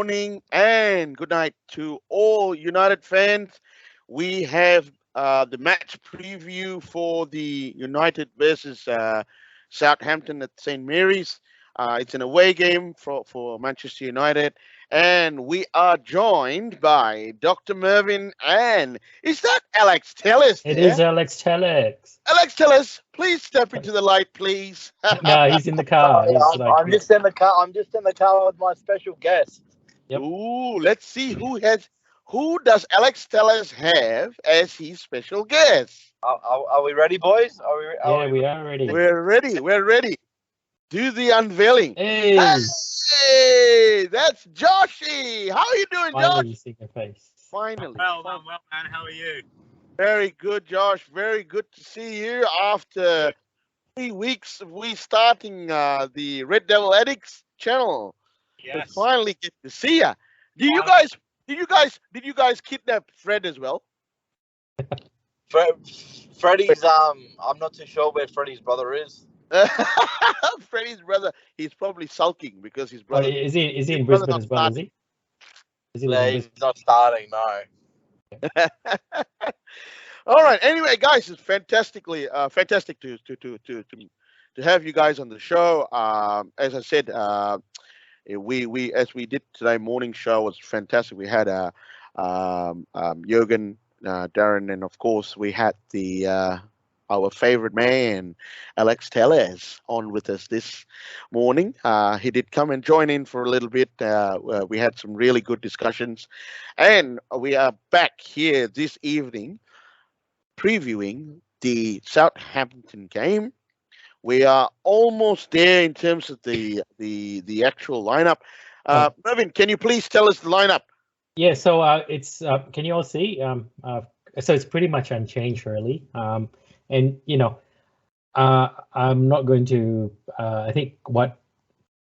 morning and good night to all United fans. We have the match preview for the United versus Southampton at St. Mary's. It's an away game for Manchester United. And we are joined by Dr. Mervin and is that Alex Tellis It is there? Alex Telex. Alex Tellis, please step into the light, please. No, he's in the car. Sorry, He's I'm just in the car. I'm just in the car with my special guest. Yep. Ooh, let's see who does Alex Tellers have as his special guest? Are we ready, boys? Yeah, we are ready. We're ready. We're ready. Do the unveiling. Hey, Hey, that's Joshy. How are you doing, finally Josh? you see your face. Finally. I'm well, man. How are you? Very good, Josh. Very good to see you after 3 weeks of we starting the Red Devil Addicts channel. We Yes. finally get to see ya. Did you guys kidnap Fred as well? Freddie's. I'm not too sure where Freddie's brother is. Freddie's brother, he's probably sulking because his Oh, brother. is he in brother Brisbane not as well? Is he? Is he No, living in he's Brisbane? not starting. No. All right. Anyway, guys, it's fantastic to have you guys on the show. As I said, we as we did today morning show was fantastic. We had Jürgen, Darren, and of course we had the our favorite man, Alex Tellez, on with us this morning. He did come and join in for a little bit. We had some really good discussions, and we are back here this evening previewing the Southampton game. We are almost there in terms of the actual lineup. Mervin, can you please tell us the lineup? Yeah. So it's can you all see? So it's pretty much unchanged, really. And I'm not going to. I think what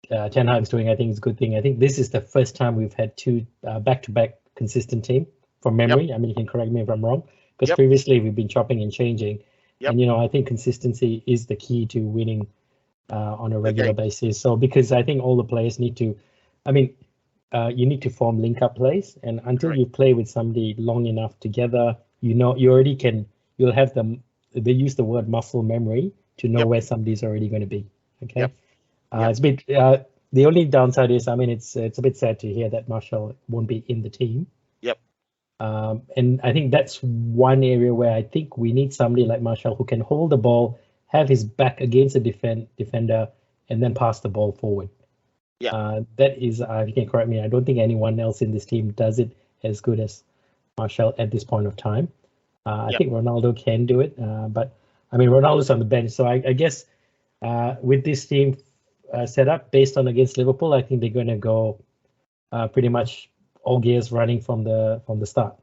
Ten Hag's doing, I think, is a good thing. I think this is the first time we've had two back-to-back consistent team from memory. I mean, you can correct me if I'm wrong, because previously we've been chopping and changing. And I think consistency is the key to winning on a regular basis. So because I think all the players need to, you need to form link-up plays, and until you play with somebody long enough together, you already can. You'll have them. They use the word muscle memory to know where somebody's already going to be. Okay. It's a bit. The only downside is, it's a bit sad to hear that Marshall won't be in the team. And I think that's one area where I think we need somebody like Marshall who can hold the ball, have his back against a defender, and then pass the ball forward. That is, you can correct me, I don't think anyone else in this team does it as good as Marshall at this point of time. I think Ronaldo can do it, but Ronaldo's on the bench, so I guess with this team set up based on against Liverpool, I think they're going to go pretty much all gears running from the start,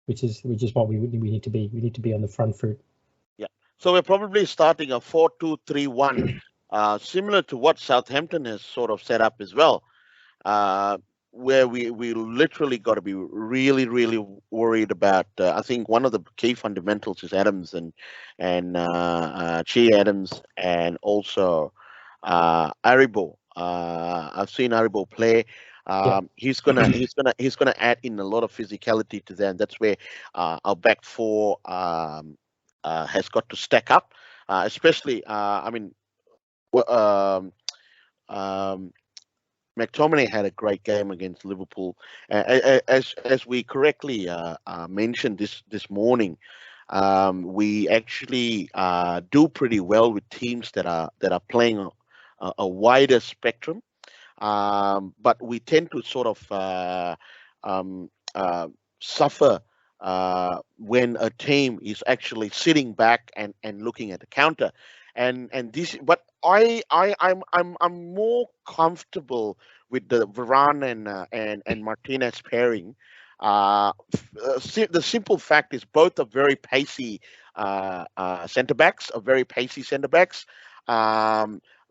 which is what we need to be. We need to be on the front foot. So we're probably starting a 4-2-3-1, similar to what Southampton has sort of set up as well, where we literally got to be really, really worried about. I think one of the key fundamentals is Adams and Che Adams, and also Aribo. I've seen Aribo play. He's gonna add in a lot of physicality to them. That's where our back four has got to stack up, especially. McTominay had a great game against Liverpool, as we correctly mentioned this morning. We actually do pretty well with teams that are playing a wider spectrum. But we tend to sort of suffer when a team is actually sitting back and looking at the counter, and this. But I'm more comfortable with the Varane and Martinez pairing. The simple fact is both are very pacey centre backs, are very pacey centre backs.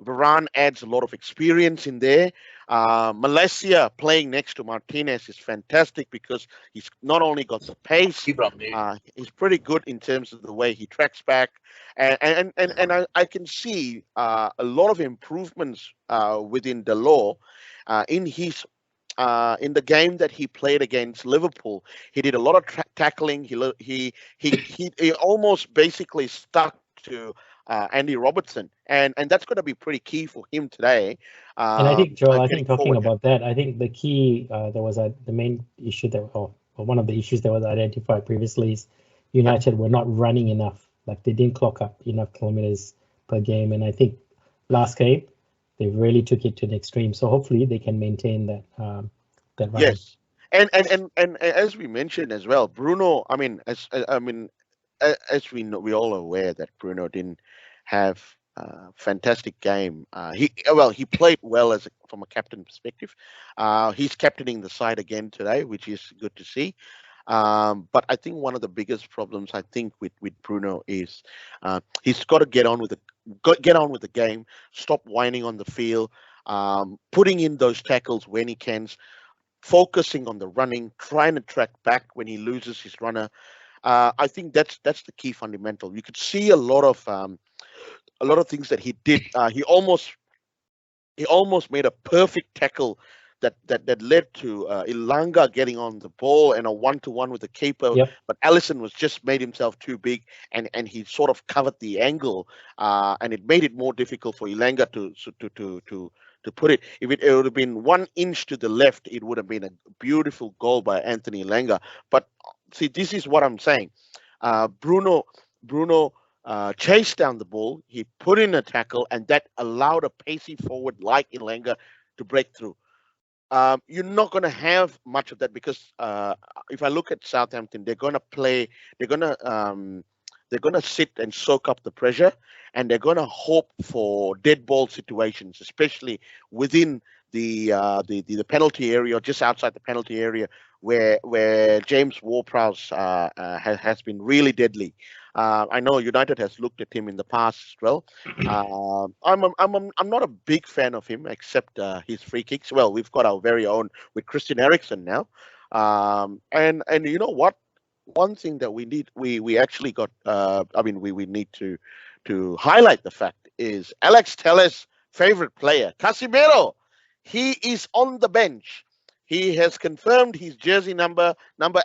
Varane adds a lot of experience in there. Malaysia playing next to Martinez is fantastic because he's not only got the pace, he's pretty good in terms of the way he tracks back, and I can see a lot of improvements within the law in his in the game that he played against Liverpool, he did a lot of tackling. He almost basically stuck to Andy Robertson, and that's going to be pretty key for him today. And I think, Joel, I Getting think talking forward. about that, I think the key, there was the main issue that, or one of the issues that was identified previously is United were not running enough. Like they didn't clock up enough kilometers per game. And I think last game, they really took it to the extreme. So hopefully they can maintain that running. Yes, and as we mentioned as well, Bruno. I mean, as we know, we all aware that Bruno didn't have a fantastic game. He played well from a captain perspective. He's captaining the side again today, which is good to see. But I think one of the biggest problems I think with Bruno is he's got to get on with the game, stop whining on the field, putting in those tackles when he can, focusing on the running, trying to track back when he loses his runner. I think that's the key fundamental. You could see a lot of things that he did. He almost made a perfect tackle that led to Ilanga getting on the ball and a 1-to-1 with the keeper. Yep. But Allison was just made himself too big, and he sort of covered the angle, and it made it more difficult for Ilanga to put it. If it would have been 1 inch to the left, it would have been a beautiful goal by Anthony Ilanga. But see, this is what I'm saying. Bruno chased down the ball. He put in a tackle, and that allowed a pacey forward like Ilanga to break through. You're not going to have much of that because if I look at Southampton, they're going to play. They're going to sit and soak up the pressure, and they're going to hope for dead ball situations, especially within the penalty area or just outside the penalty area, where James Ward-Prowse has been really deadly. I know United has looked at him in the past as well. I'm not a big fan of him except his free kicks. Well, we've got our very own with Christian Eriksen now, and you know what? One thing that we actually got. We need to highlight the fact is Alex Telles' favorite player, Casemiro. He is on the bench. He has confirmed his jersey number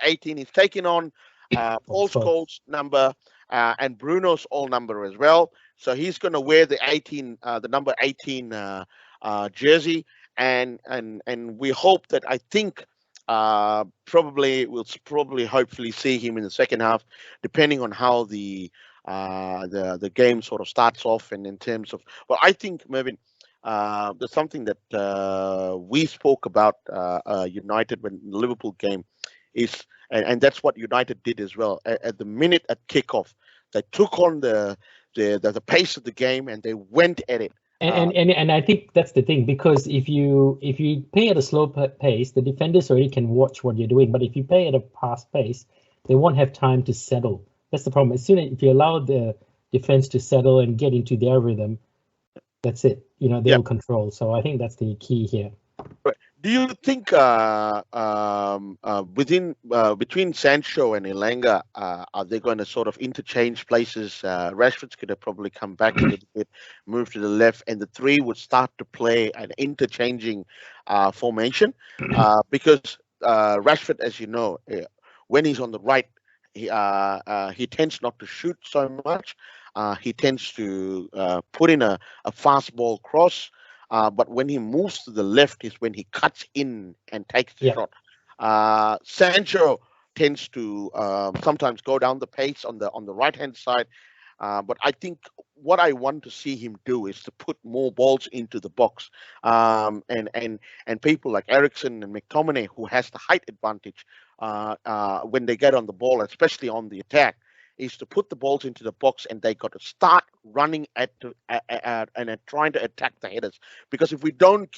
18. He's taking on Paul Scholes' number and Bruno's old number as well. So he's going to wear the number 18 jersey, and we hope that I think we'll hopefully see him in the second half, depending on how the game sort of starts off, and in terms of I think Mervyn. There's something that we spoke about United when the Liverpool game is, and that's what United did as well. At the minute at kickoff, they took on the pace of the game and they went at it. And I think that's the thing, because if you play at a slow pace, the defenders already can watch what you're doing. But if you play at a fast pace, they won't have time to settle. That's the problem. As soon as if you allow the defense to settle and get into their rhythm, that's it. They'll control. So I think that's the key here. Do you think between Sancho and Ilanga, are they going to sort of interchange places? Rashford's going to probably come back a little bit, move to the left, and the three would start to play an interchanging formation because Rashford, as you know, when he's on the right, he tends not to shoot so much. He tends to put in a fast ball cross. But when he moves to the left is when he cuts in and takes the shot. Sancho tends to sometimes go down the pace on the right hand side. But I think what I want to see him do is to put more balls into the box. And people like Eriksen and McTominay, who has the height advantage when they get on the ball, especially on the attack, is to put the balls into the box, and they got to start running and trying to attack the headers. Because if we don't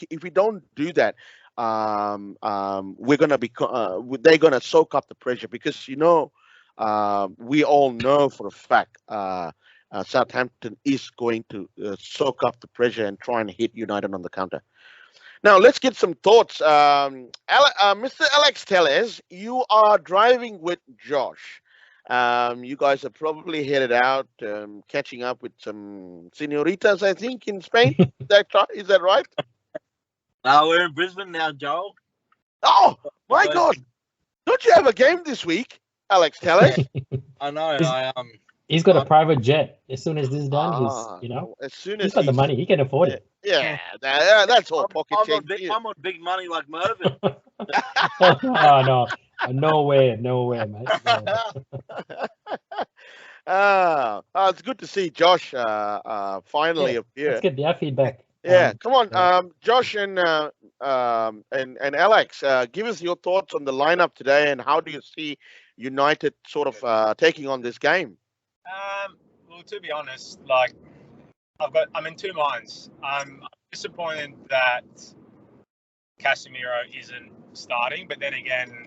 do that, we're gonna be they're gonna soak up the pressure. Because we all know for a fact Southampton is going to soak up the pressure and try and hit United on the counter. Now let's get some thoughts. Mr. Alex Telles, you are driving with Josh. You guys are probably headed out, catching up with some senoritas, I think, in Spain. Is that right? We're in Brisbane now, Joel. Oh my God! Don't you have a game this week, Alex? Tell us. I know. He's got a private jet. As soon as this is done, As soon he's as got the money. He can afford it. Yeah, that's all pocket change. I'm on big money like Mervyn. Oh no, no way, mate. No. It's good to see Josh finally appear. Let's get their feedback. Yeah, come on, Josh and Alex, give us your thoughts on the lineup today, and how do you see United sort of taking on this game? Well, to be honest, like I'm in two minds. I'm disappointed that Casemiro isn't starting, but then again,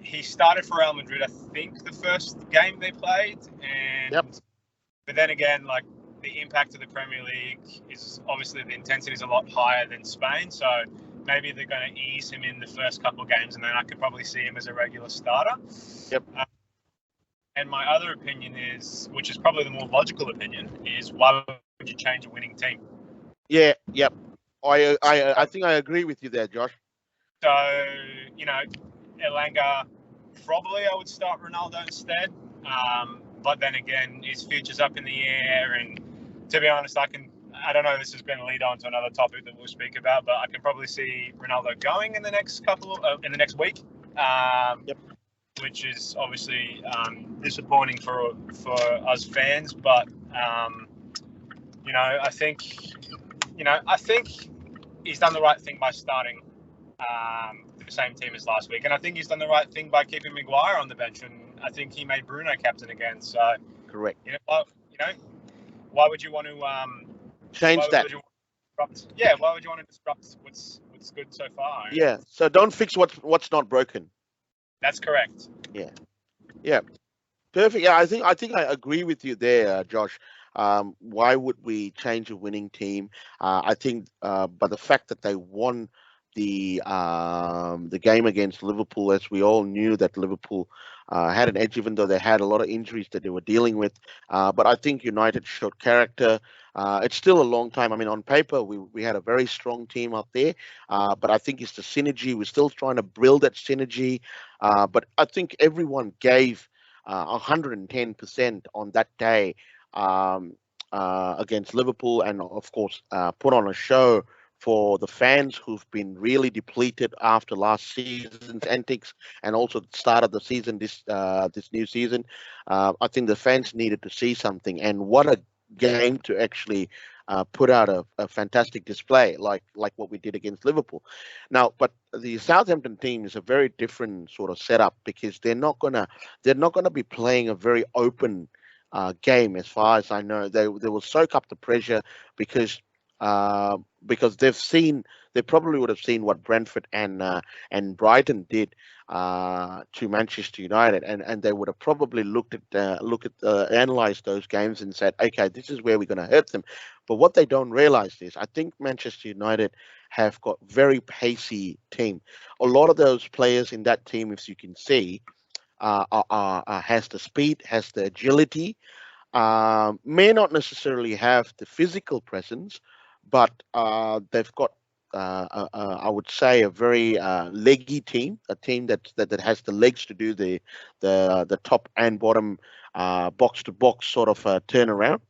he started for Real Madrid, I think, the first game they played, and but then again, like the impact of the Premier League is obviously the intensity is a lot higher than Spain, so maybe they're going to ease him in the first couple of games, and then I could probably see him as a regular starter. Yep. And my other opinion is, which is probably the more logical opinion, is why would you change a winning team? Yeah, yep. I think I agree with you there, Josh. So, Elanga, probably I would start Ronaldo instead. But then again, his future's up in the air, and to be honest, I don't know, this is going to lead on to another topic that we'll speak about, but I can probably see Ronaldo going in the next week. Which is obviously disappointing for us fans, but I think he's done the right thing by starting the same team as last week, and I think he's done the right thing by keeping Maguire on the bench, and I think he made Bruno captain again. So correct. Why would you want to change that? Why would you want to disrupt what's good so far? Yeah. So don't fix what's not broken. That's correct. Yeah. Perfect. Yeah, I think I agree with you there, Josh. Why would we change a winning team? I think, but the fact that they won the game against Liverpool, as we all knew that Liverpool had an edge, even though they had a lot of injuries that they were dealing with. But I think United showed character. It's still a long time. I mean, on paper, we had a very strong team out there, but I think it's the synergy. We're still trying to build that synergy. But I think everyone gave 110% on that day against Liverpool, and of course, put on a show for the fans who've been really depleted after last season's antics, and also the start of the season, this new season. I think the fans needed to see something, and what a game to actually put out a fantastic display like what we did against Liverpool. Now, but the Southampton team is a very different sort of setup, because they're not gonna be playing a very open game, as far as I know. They will soak up the pressure, because they probably would have seen what Brentford and Brighton did to Manchester United, and they would have probably analyzed those games and said, okay, this is where we're going to hurt them. But what they don't realize is, I think Manchester United have got very pacey team. A lot of those players in that team, if you can see, has the speed, has the agility, may not necessarily have the physical presence, but they've got, I would say, a very leggy team, a team that has the legs to do the top and bottom box to box sort of turnaround.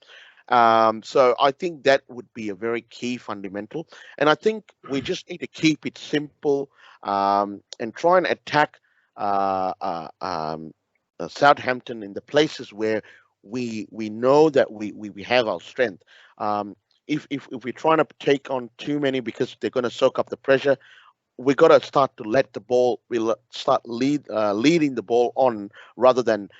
So I think that would be a very key fundamental, and I think we just need to keep it simple and try and attack Southampton in the places where we know that we have our strength. If we're trying to take on too many because they're going to soak up the pressure, we got to start to let the ball. We'll start leading the ball on, rather than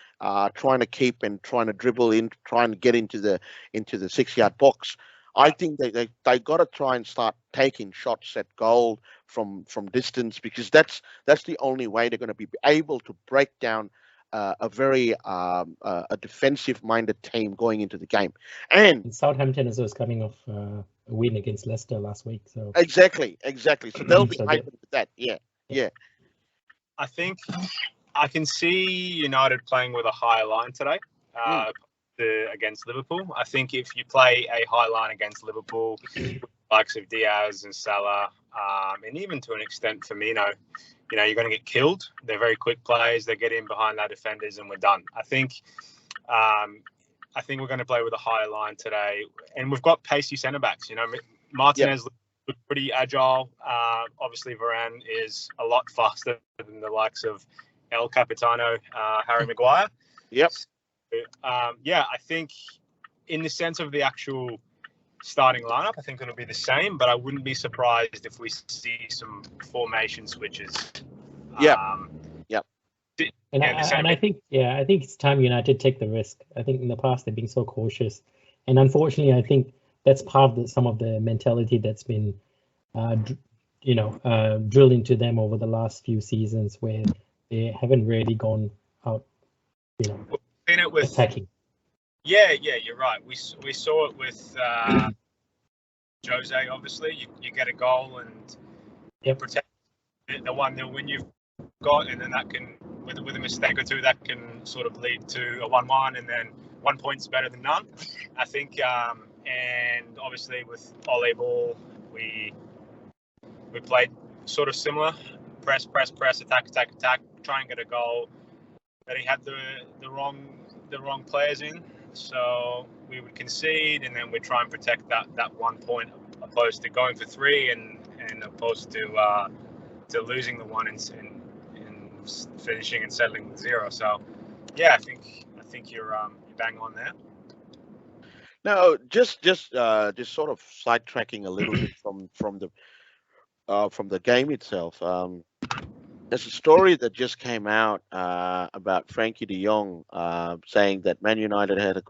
trying to keep and trying to dribble in, trying to get into the 6-yard box. I think they got to try and start taking shots at goal from distance, because that's the only way they're going to be able to break down a very a defensive-minded team going into the game. And Southampton is coming off a win against Leicester last week. So exactly. So they'll be hyped with that. Yeah. I think I can see United playing with a higher line today against Liverpool. I think if you play a high line against Liverpool, likes of Diaz and Salah, and even to an extent Firmino, you're going to get killed. They're very quick players. They get in behind our defenders, and we're done. I think we're going to play with a higher line today, and we've got pacey centre backs. Martinez looked pretty agile. Obviously, Varane is a lot faster than the likes of El Capitano, Harry Maguire. Yep. I think in the sense of the actual starting lineup, I think it'll be the same, but I wouldn't be surprised if we see some formation switches. And I think it's time United take the risk. I think in the past they've been so cautious, and unfortunately, I think that's part of some of the mentality that's been, drilled into them over the last few seasons, where they haven't really gone out, attacking. Yeah, you're right. We saw it with Jose. Obviously, you get a goal and you protect the 1-0 win you've got, and then that can, with a mistake or two, that can sort of lead to a 1-1, and then 1 point's better than none. I think, and obviously with Ole Ball, we played sort of similar: press, attack, try and get a goal. But he had the wrong players in, so we would concede, and then we'd try and protect that 1 point, opposed to going for 3 and opposed to losing the 1 and finishing and settling with 0. So yeah, I think you're bang on there. No, just sort of sidetracking a little bit from the game itself. There's a story that just came out about Frankie de Jong saying that Man United had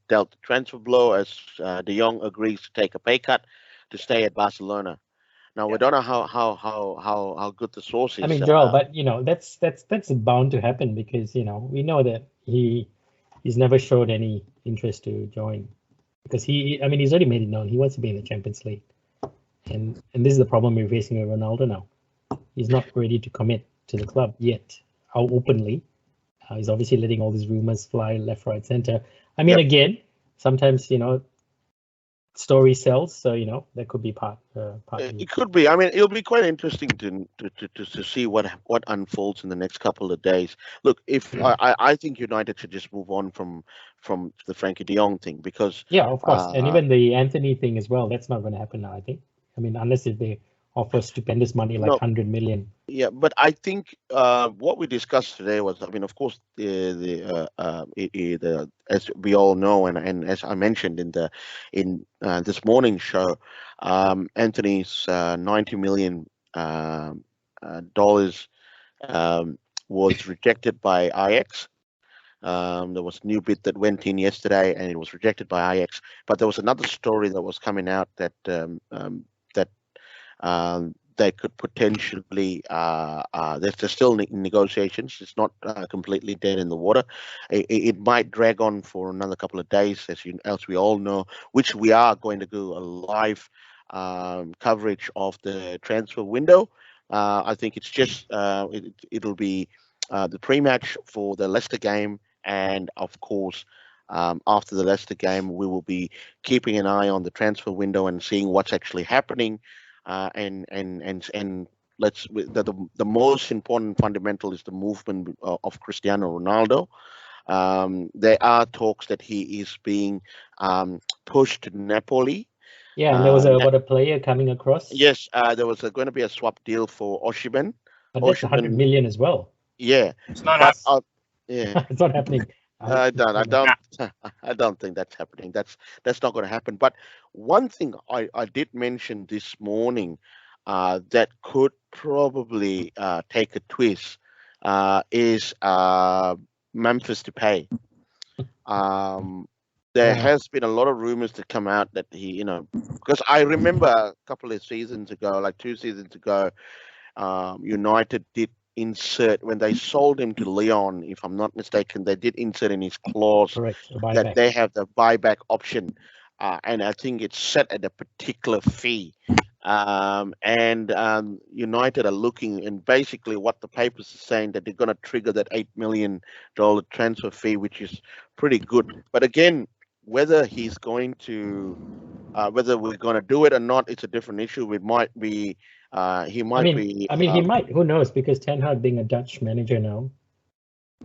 dealt a transfer blow as de Jong agrees to take a pay cut to stay at Barcelona. Now we don't know how good the source is. I mean, Joel, but that's bound to happen, because we know that he's never showed any interest to join, because he's already made it known he wants to be in the Champions League, and this is the problem we're facing with Ronaldo now. He's not ready to commit to the club yet, openly. He's obviously letting all these rumors fly left, right, center. Again, sometimes story sells, so that could be part. It could be. It'll be quite interesting to see what unfolds in the next couple of days. Look, if I think United should just move on from the Frankie de Jong thing, because of course, and even the Anthony thing as well. That's not going to happen now, I think. Unless if they offer stupendous money like 100 million. Yeah, but I think what we discussed today was, of course, the as we all know, and as I mentioned in this morning's show, Anthony's $90 million dollars was rejected by Ajax. There was a new bid that went in yesterday, and it was rejected by Ajax. But there was another story that was coming out that they could potentially, they're still in negotiations. It's not completely dead in the water. It might drag on for another couple of days, as we all know, which we are going to do a live coverage of the transfer window. I think it's just, it'll be the pre-match for the Leicester game, and of course, after the Leicester game, we will be keeping an eye on the transfer window and seeing what's actually happening. And the most important fundamental is the movement of Cristiano Ronaldo. There are talks that he is being pushed to Napoli. Yeah, and there was a player coming across. Yes, there was going to be a swap deal for Osimhen. But that's 100 million as well. Yeah, it's not happening. Yeah, it's not happening. I don't think that's happening. That's not going to happen. But one thing I did mention this morning that could probably take a twist is Memphis Depay. There has been a lot of rumors to come out that he, because I remember a couple of seasons ago, like 2 seasons ago, United did insert, when they sold him to Lyon, if I'm not mistaken, they did insert in his clause that they have the buyback option, and I think it's set at a particular fee. And United are looking, and basically what the papers are saying, that they're going to trigger that $8 million transfer fee, which is pretty good. But again, whether he's going to, whether we're going to do it or not, it's a different issue. We might be He might be. I mean, he might. Who knows? Because Ten Hag being a Dutch manager now.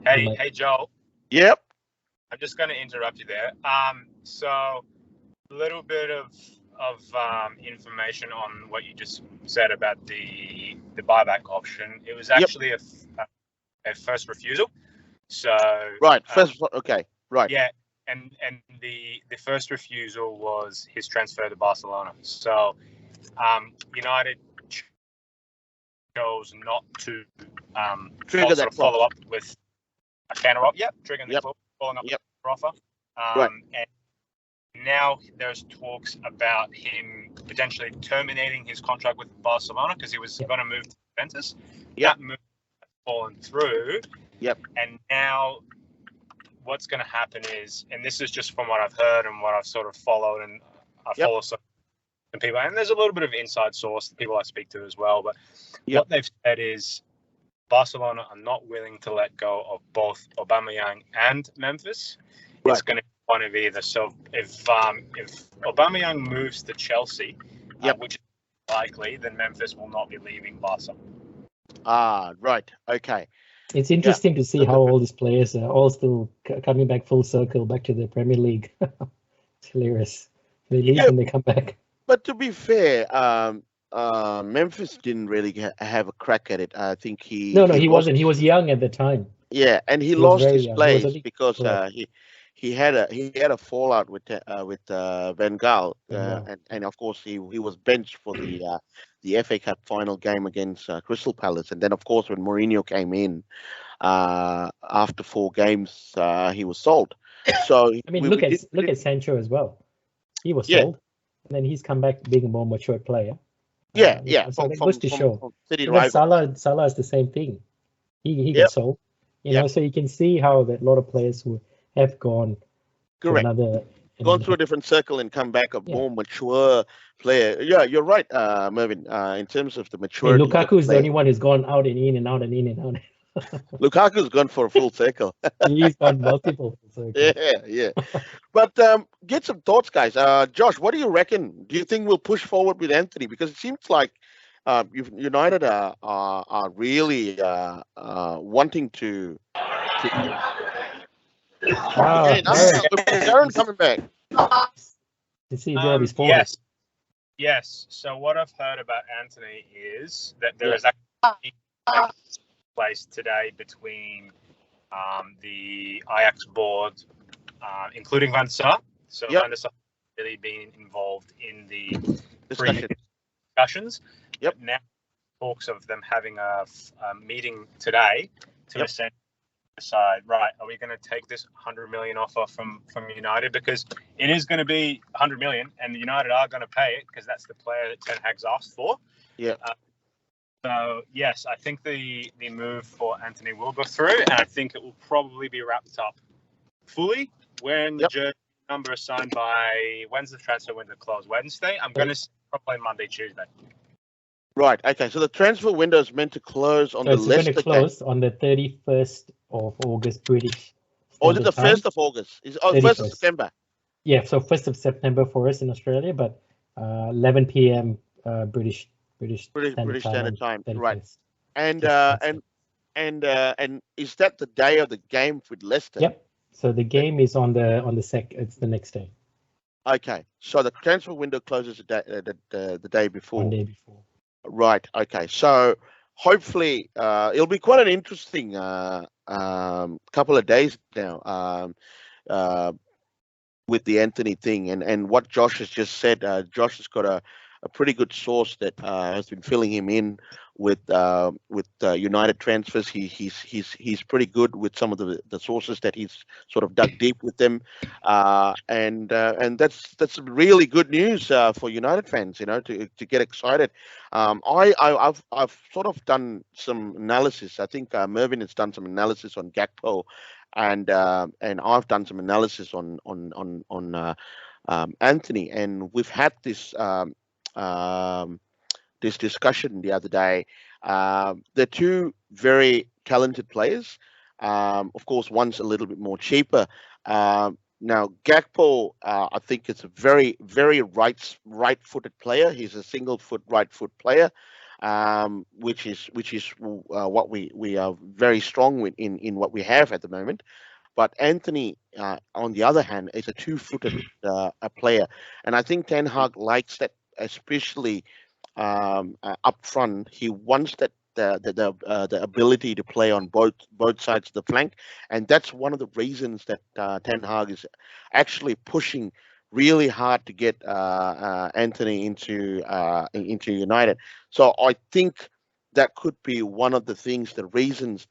Hey, Joel. Yep. I'm just going to interrupt you there. So a little bit of information on what you just said about the buyback option. It was actually a first refusal. So right, first. Okay, right. Yeah, and the first refusal was his transfer to Barcelona. So United chose not to follow up with a counter offer. Yep, triggering the clause, following up with a offer. Right. And now there's talks about him potentially terminating his contract with Barcelona because he was going to move to Juventus. That move has fallen through. Yep. And now what's going to happen is, and this is just from what I've heard and what I've sort of followed, and I follow some people, and there's a little bit of inside source, the people I speak to as well, but what they've said is Barcelona are not willing to let go of both Aubameyang and Memphis. Right. It's going to be one of either. So if Aubameyang moves to Chelsea, which is likely, then Memphis will not be leaving Barca. Right. Okay. It's interesting to see how all these players are all still coming back full circle, back to the Premier League. It's hilarious. They leave and they come back. But to be fair, Memphis didn't really have a crack at it. I think he wasn't. He was young at the time. Yeah, and he lost his place because he had a fallout with Van Gaal, and of course he was benched for the FA Cup final game against Crystal Palace, and then of course when Mourinho came in after 4 games, he was sold. So I mean, look at Sancho as well. He was sold, and then he's come back being a more mature player. So that goes to show. Salah is the same thing. He got sold. You know, so you can see how that a lot of players who have gone through a different circle and come back a more mature player. Yeah, you're right, Mervyn. In terms of the maturity, Lukaku is the only one who's gone out and in and out and in and out. Lukaku's gone for a full circle. He's gone multiple circles. Yeah. But get some thoughts, guys. Josh, what do you reckon? Do you think we'll push forward with Anthony? Because it seems like United are really wanting to. Darren coming back. You see, there yes. So what I've heard about Anthony is that there is actually place today between the Ajax board, including Van Sar. So Van der Sar has really been involved in the discussions. Now talks of them having a meeting today to essentially decide, right, are we going to take this 100 million offer from United, because it is going to be 100 million and United are going to pay it because that's the player that Ten Hag's asked for. So yes, I think the move for Anthony will go through, and I think it will probably be wrapped up fully when the jersey number is signed by, when's the transfer window close? Wednesday? I'm going to say probably Monday, Tuesday. Right. Okay. So the transfer window is meant to close on the Leicester game. It's going to close on the 31st of August, British. Or is it the 1st of August? Is 1st of September? Yeah. So 1st of September for us in Australia, but 11 p.m. British Standard Time. Right. And is that the day of the game with Leicester? Yep. So the game is on the it's the next day. Okay. So the transfer window closes the day before. 1 day before. Right. Okay. So hopefully it'll be quite an interesting couple of days now with the Anthony thing, and what Josh has just said. Josh has got a pretty good source that has been filling him in with United transfers. He's pretty good with some of the sources that he's sort of dug deep with them, and that's really good news for United fans, to get excited. I've sort of done some analysis. I think Mervyn has done some analysis on Gakpo, and I've done some analysis on Anthony, and we've had this discussion the other day. They're two very talented players. Of course, one's a little bit more cheaper. Now, Gakpo, I think it's a very, very right-footed player. He's a single-foot, right-foot player. which is what we are very strong with in what we have at the moment. But Anthony, on the other hand, is a two-footed a player, and I think Ten Hag likes that, especially up front. He wants that the ability to play on both sides of the flank, and that's one of the reasons that Ten Hag is actually pushing really hard to get Anthony into United. So I think that could be one of the things, the reasons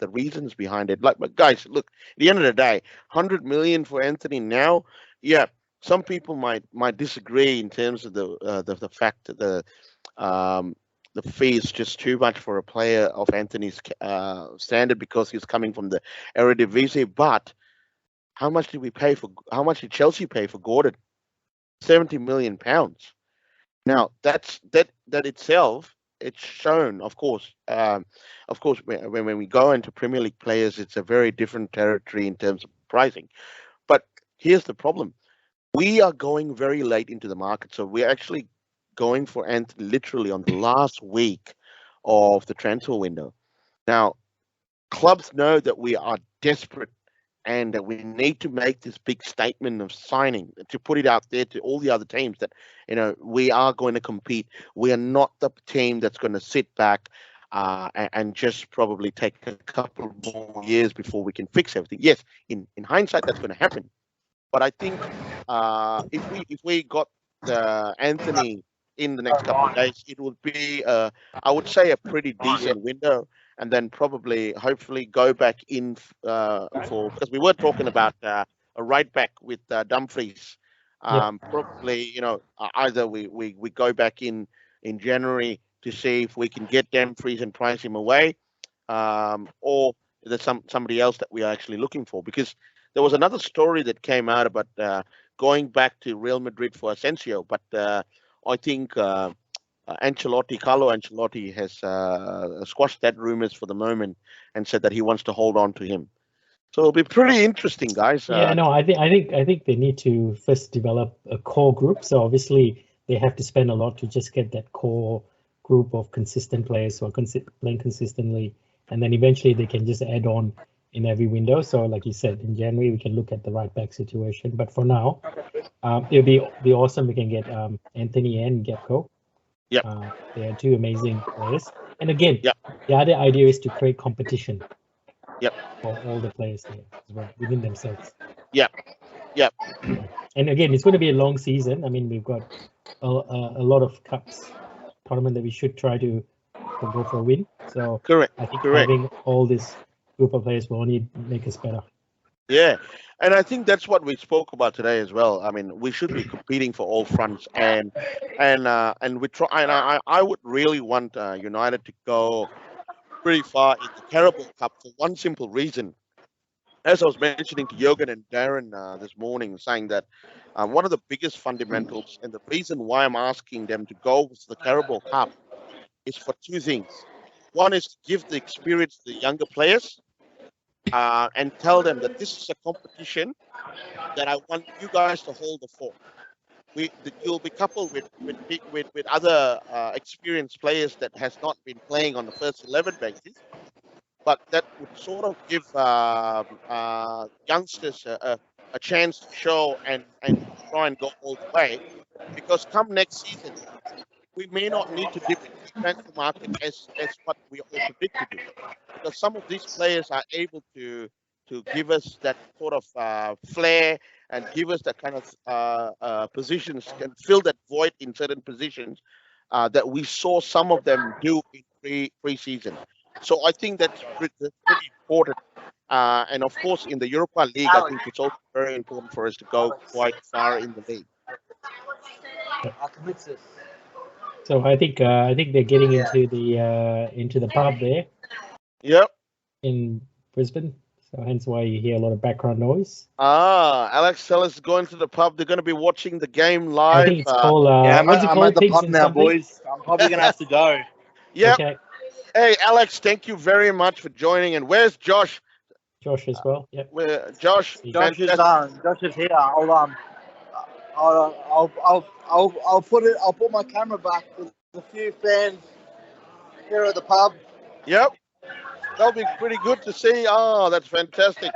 behind it. Like, but guys, look, at the end of the day, 100 million for Anthony now, yeah. Some people might disagree in terms of the fact that the fee is just too much for a player of Anthony's standard because he's coming from the Eredivisie. But how much did we pay for? How much did Chelsea pay for Gordon? 70 million pounds. Now that itself, it's shown, of course, when we go into Premier League players, it's a very different territory in terms of pricing. But here's the problem: we are going very late into the market, so we're actually going for Anthony literally on the last week of the transfer window. Now, clubs know that we are desperate and that we need to make this big statement of signing to put it out there to all the other teams that, we are going to compete. We are not the team that's going to sit back and just probably take a couple more years before we can fix everything. Yes, in hindsight, that's going to happen. But I think if we got Anthony in the next couple of days, it would be, I would say, a pretty decent window, and then probably, hopefully, go back in because we were talking about a right back with Dumfries. Probably, either we go back in January to see if we can get Dumfries and price him away, or there's somebody else that we are actually looking for, because there was another story that came out about going back to Real Madrid for Asensio, but I think Carlo Ancelotti has squashed that rumors for the moment and said that he wants to hold on to him. So it'll be pretty interesting, guys. Yeah, no, I think they need to first develop a core group. So obviously they have to spend a lot to just get that core group of consistent players who are playing consistently, and then eventually they can just add on in every window. So like you said, in January we can look at the right back situation, but for now it'll be awesome we can get Anthony and Gakpo. They are two amazing players, and again, the other idea is to create competition for all the players there as well within themselves. And again, it's going to be a long season. I mean, we've got a lot of cups tournament that we should try to go for a win. So I think having all this group of players will only make us better. Yeah, and I think that's what we spoke about today as well. I mean, we should be competing for all fronts, and we try. And I would really want United to go pretty far in the Carabao Cup for one simple reason. As I was mentioning to Jürgen and Darren this morning, saying that one of the biggest fundamentals and the reason why I'm asking them to go with the Carabao Cup is for two things. One is to give the experience to the younger players and tell them that this is a competition that I want you guys to hold the fort. You'll be coupled with other experienced players that has not been playing on the first 11 basis, but that would sort of give youngsters a chance to show and try and go all the way, because come next season we may not need to dip into the transfer market as what we all predict to do, because some of these players are able to give us that sort of flair and give us that kind of positions, can fill that void in certain positions that we saw some of them do in pre-season. So I think that's pretty important. And of course, in the Europa League, I think it's also very important for us to go quite far in the league. So I think they're getting into the pub there. Yep. In Brisbane. So hence why you hear a lot of background noise. Alex, tell us, going to the pub. They're going to be watching the game live. I think it's called. I'm what's it called? at the pub now, boys. I'm probably going to have to go. Yeah. Okay. Hey, Alex, thank you very much for joining. And where's Josh? Josh as well. Yeah. Josh is here. I'll put my camera back with a few fans here at the pub. Yep. That'll be pretty good to see. Oh, that's fantastic.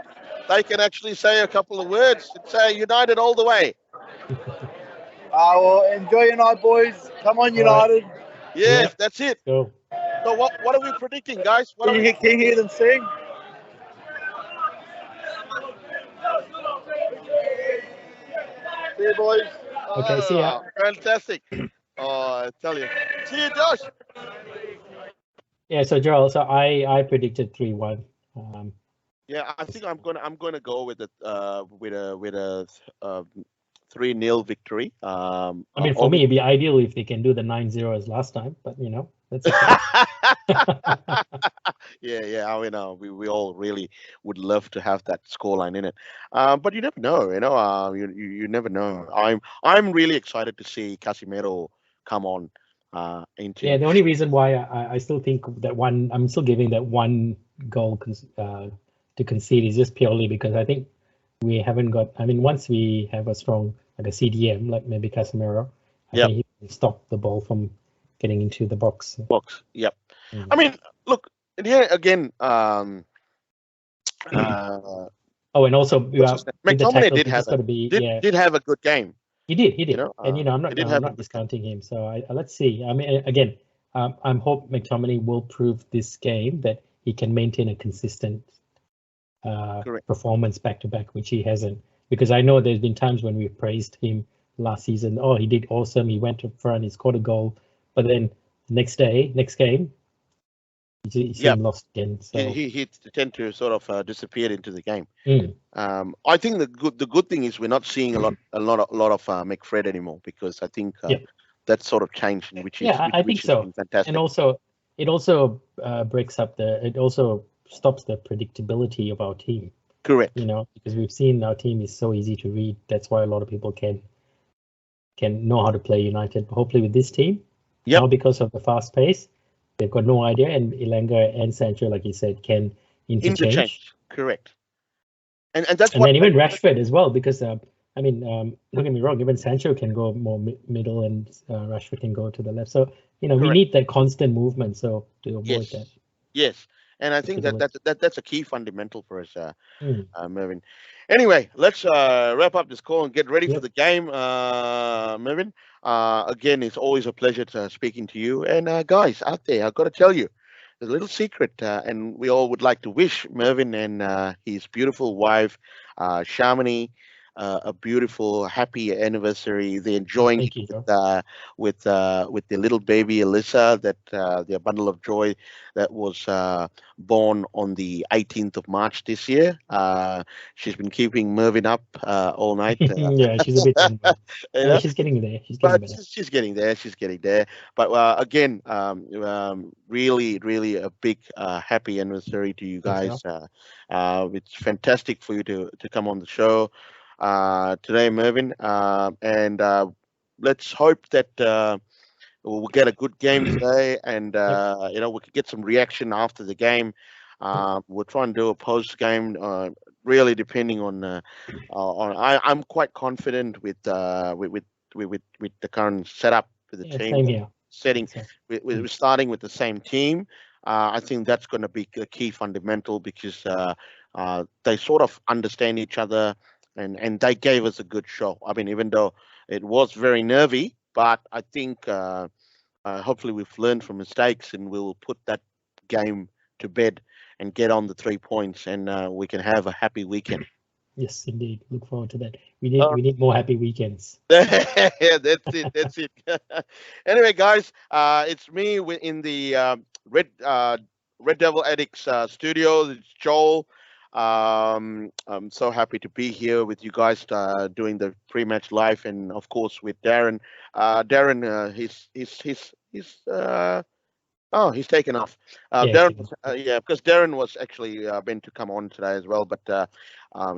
They can actually say a couple of words and say United all the way. Well, enjoy your night, boys. Come on, All right. United. Yes, Yep. that's it. Go. So what are we predicting, guys? What are Can we? you hear them sing? See you, boys. Okay, see ya. Fantastic. Oh, I tell you. See you, Josh. Yeah, so Joel, so I predicted 3-1. Yeah, I think I'm gonna go with a 3-0 victory. I mean, for me, it'd be ideal if they can do the 9-0 as last time, but you know, that's okay. yeah. I mean, we all really would love to have that scoreline in it, but you never know. You never know. I'm really excited to see Casemiro come on into. Yeah, the only reason why I still think that I'm still giving that one goal to concede is just purely because I think we haven't got. I mean, once we have a strong like a CDM, like maybe Casemiro, I think he can stop the ball from getting into the box. Yep. Mm. I mean, look here again. Oh, and also McTominay did have a good game. He did, and I'm he did not have I'm not discounting him. So let's see. I mean, again, I'm hope McTominay will prove this game that he can maintain a consistent performance back to back, which he hasn't. Because I know there's been times when we've praised him last season. Oh, he did awesome. He went up front. He scored a goal. But then next game, he seemed lost again. So he tend to sort of disappear into the game. Mm. I think the good thing is we're not seeing a lot of McFred anymore, because I think that sort of changed, which is I think so. Fantastic. And also it also breaks up it also stops the predictability of our team. Correct. Because we've seen our team is so easy to read. That's why a lot of people can know how to play United. But hopefully with this team, now because of the fast pace, they've got no idea, and Ilanga and Sancho, like you said, can interchange. Correct. And that's and then even Rashford as well, because I mean, don't get me wrong, even Sancho can go more middle, and Rashford can go to the left. So we need that constant movement. So to avoid that. Yes. And I think that's a key fundamental for us, Mervyn. Anyway, let's wrap up this call and get ready for the game, Mervyn. Again, it's always a pleasure speaking to you. And guys out there, I've got to tell you, there's a little secret, and we all would like to wish Mervyn and his beautiful wife, Shamini, a beautiful, happy anniversary. They're enjoying with their little baby Alyssa, their bundle of joy that was born on the 18th of March this year. She's been keeping Mervyn up all night. Yeah, she's a bit. She's getting there. She's getting there. But again, really, really a big happy anniversary to you guys. It's fantastic for you to come on the show today, Mervyn, and let's hope that we'll get a good game today, and we could get some reaction after the game. We'll try and do a post game, really depending on. I'm quite confident with the current setup for the team. We're starting with the same team. I think that's going to be a key fundamental, because they sort of understand each other. And they gave us a good show. I mean, even though it was very nervy, but I think hopefully we've learned from mistakes, and we'll put that game to bed and get on the 3 points, and we can have a happy weekend. Yes, indeed. Look forward to that. We need more happy weekends. Yeah, that's it. Anyway, guys, it's me in the Red Devil Addicts studio. It's Joel. I'm so happy to be here with you guys doing the pre-match live, and of course with Darren. Darren, he's taken off. Darren, because Darren was actually meant to come on today as well, but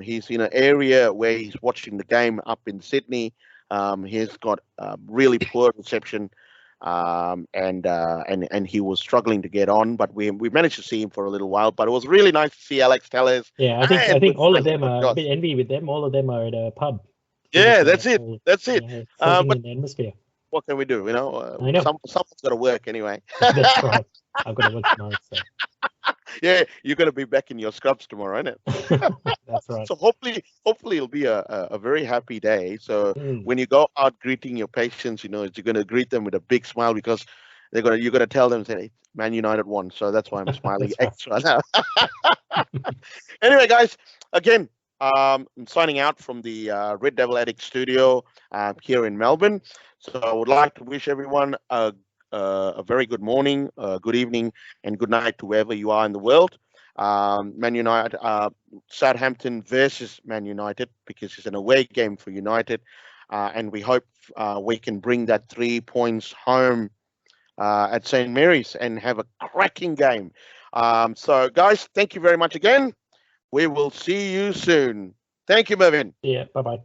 he's in an area where he's watching the game up in Sydney. He's got really poor reception. And he was struggling to get on, but we managed to see him for a little while. But it was really nice to see Alex Tellez. Yeah, I think all of them are a bit envy with them. All of them are at a pub. Yeah, that's it. Yeah, But in the atmosphere. what can we do? You know, I know. Someone's got to work anyway. That's right. I've got to work tomorrow. So. Yeah, you're going to be back in your scrubs tomorrow, isn't it? That's right. So hopefully it'll be a very happy day. So Mm. when you go out greeting your patients, you know, you're going to greet them with a big smile because you're going to tell them, say, Man United won. So that's why I'm smiling That's extra now. Anyway, guys, again, I'm signing out from the Red Devil Addict studio here in Melbourne. So I would like to wish everyone a very good morning, good evening, and good night to wherever you are in the world. Man United, Southampton versus Man United, because it's an away game for United, and we hope we can bring that 3 points home at St. Mary's and have a cracking game. So, guys, thank you very much again. We will see you soon. Thank you, Mervyn. Yeah. Bye-bye.